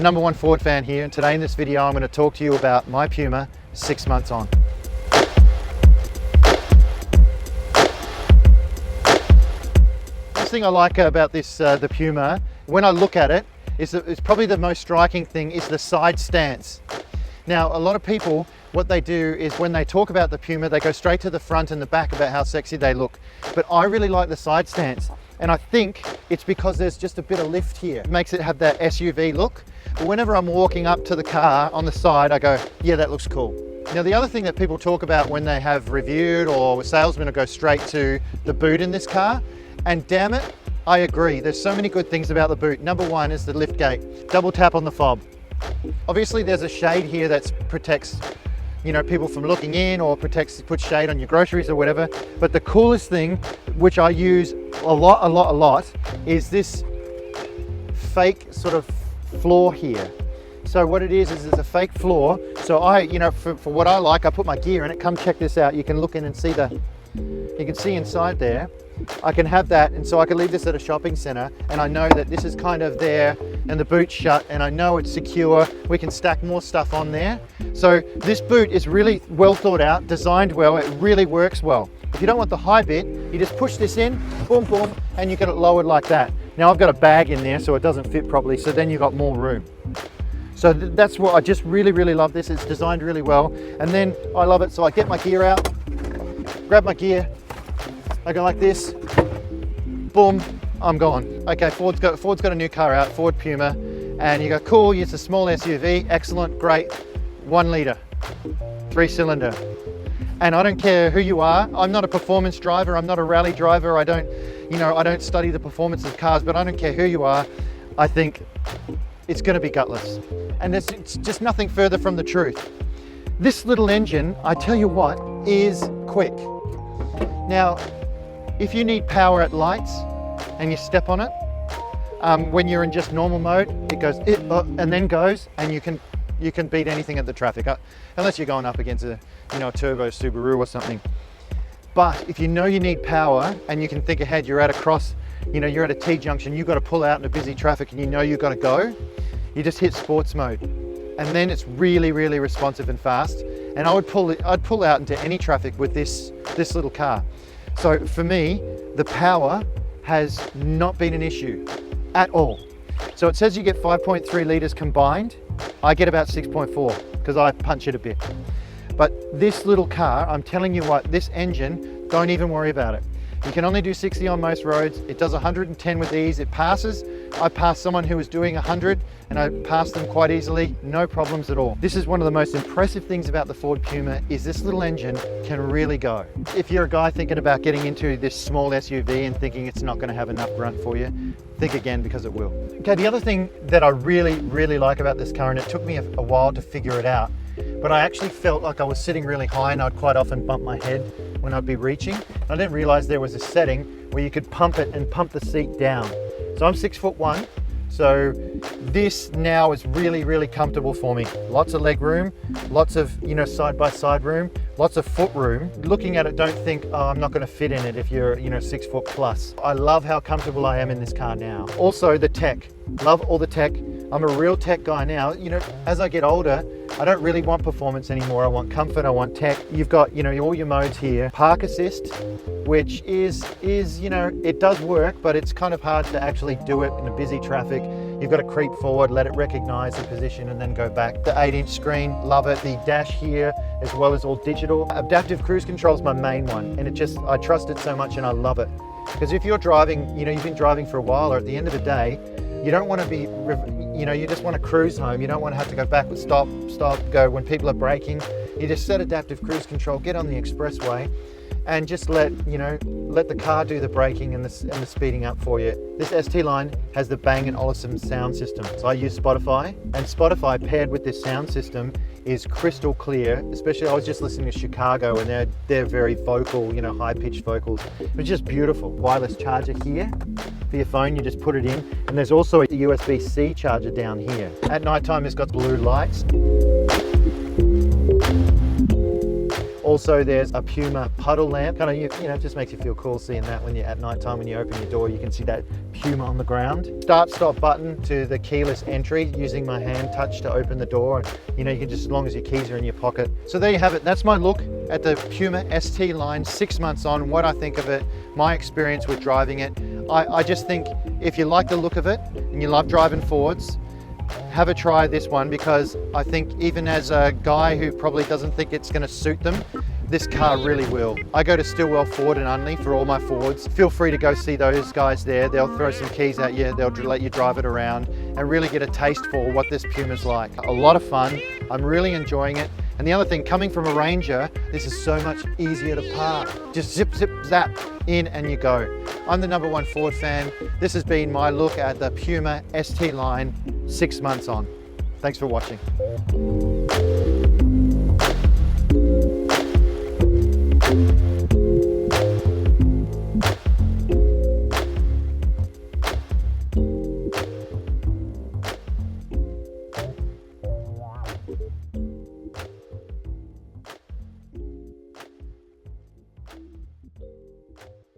the #1 Ford fan here, and today in this video I'm going to talk to you about my Puma 6 months on. First thing I like about this the Puma, when I look at it, it's probably the most striking thing is the side stance. Now, a lot of people, what they do is when they talk about the Puma, they go straight to the front and the back about how sexy they look. But I really like the side stance. And I think it's because there's just a bit of lift here. It makes it have that SUV look. But whenever I'm walking up to the car on the side, I go, yeah, that looks cool. Now, the other thing that people talk about when they have reviewed or salesmen will go straight to the boot in this car. And damn it, I agree. There's so many good things about the boot. #1 is the lift gate. Double tap on the fob. Obviously there's a shade here that protects, you know, people from looking in, or puts shade on your groceries or whatever. But the coolest thing, which I use a lot, is this fake sort of floor here. So what it is it's a fake floor. So for what I like, I put my gear in it. Come check this out. You can look in and see you can see inside there. I can have that, and so I can leave this at a shopping center, and I know that this is kind of there and the boot's shut, and I know it's secure. We can stack more stuff on there. So this boot is really well thought out, designed well. It really works well. If you don't want the high bit, you just push this in, boom, boom, and you get it lowered like that. Now I've got a bag in there, so it doesn't fit properly, so then you've got more room. So that's what I just really love this. It's designed really well. And then I love it, so I get my gear out, grab my gear, I go like this, boom, I'm gone. Okay, Ford's got a new car out, Ford Puma, and you go, cool, it's a small SUV, excellent, great, 1 litre, 3-cylinder. And I don't care who you are. I'm not a performance driver, I'm not a rally driver, I don't study the performance of cars, but I don't care who you are, I think it's gonna be gutless. And it's just nothing further from the truth. This little engine, I tell you what, is quick. Now, if you need power at lights and you step on it, when you're in just normal mode, it goes and then goes, and you can beat anything at the traffic, unless you're going up against a turbo Subaru or something. But if you know you need power and you can think ahead, you're at a cross, you're at a T-junction, you've got to pull out in a busy traffic and you know you've got to go, you just hit sports mode. And then it's really responsive and fast. And I'd pull out into any traffic with this little car. So for me, the power has not been an issue at all. So it says you get 5.3 litres combined. I get about 6.4 because I punch it a bit. But this little car, I'm telling you what, this engine, don't even worry about it. You can only do 60 on most roads. It does 110 with ease. It passes. I passed someone who was doing 100 and I passed them quite easily, no problems at all. This is one of the most impressive things about the Ford Puma is this little engine can really go. If you're a guy thinking about getting into this small SUV and thinking it's not going to have enough grunt for you, think again, because it will. Okay, the other thing that I really like about this car, and it took me a while to figure it out, but I actually felt like I was sitting really high and I'd quite often bump my head when I'd be reaching. I didn't realize there was a setting where you could pump it and pump the seat down. So I'm 6'1", so this now is really comfortable for me. Lots of leg room, lots of side-by-side room, lots of foot room. Looking at it, don't think, oh, I'm not going to fit in it if you're 6 foot plus. I love how comfortable I am in this car now. Also the tech, love all the tech. I'm a real tech guy now. As I get older, I don't really want performance anymore. I want comfort, I want tech. You've got, all your modes here. Park assist, which is it does work, but it's kind of hard to actually do it in a busy traffic. You've got to creep forward, let it recognize the position and then go back. The 8-inch screen, love it. The dash here, as well as all digital. Adaptive cruise control is my main one, and I trust it so much and I love it. Because if you're driving, you've been driving for a while, or at the end of the day, you don't want to be, you just want to cruise home. You don't want to have to go back, stop, go when people are braking. You just set adaptive cruise control, get on the expressway, and just let the car do the braking and the speeding up for you. This ST line has the Bang & Olufsen sound system. So I use Spotify, and Spotify paired with this sound system is crystal clear. Especially, I was just listening to Chicago, and they're very vocal, high-pitched vocals. It's just beautiful. Wireless charger here for your phone, you just put it in, and there's also a USB-C charger down here. At nighttime, it's got blue lights. Also, there's a Puma puddle lamp. Kind of, you know, it just makes you feel cool seeing that when you're at night time, when you open your door, you can see that Puma on the ground. Start-stop button to the keyless entry, using my hand touch to open the door. And, you know, you can just, as long as your keys are in your pocket. So there you have it. That's my look at the Puma ST line, 6 months on, what I think of it, my experience with driving it. I just think if you like the look of it and you love driving Fords, have a try this one, because I think even as a guy who probably doesn't think it's going to suit them, this car really will. I go to Stillwell Ford and Unley for all my Fords. Feel free to go see those guys there. They'll throw some keys at you, they'll let you drive it around and really get a taste for what this Puma's like. A lot of fun, I'm really enjoying it. And the other thing, coming from a Ranger, this is so much easier to park. Just zip, zip, zap, in and you go. I'm the #1 Ford fan. This has been my look at the Puma ST line, 6 months on. Thanks for watching.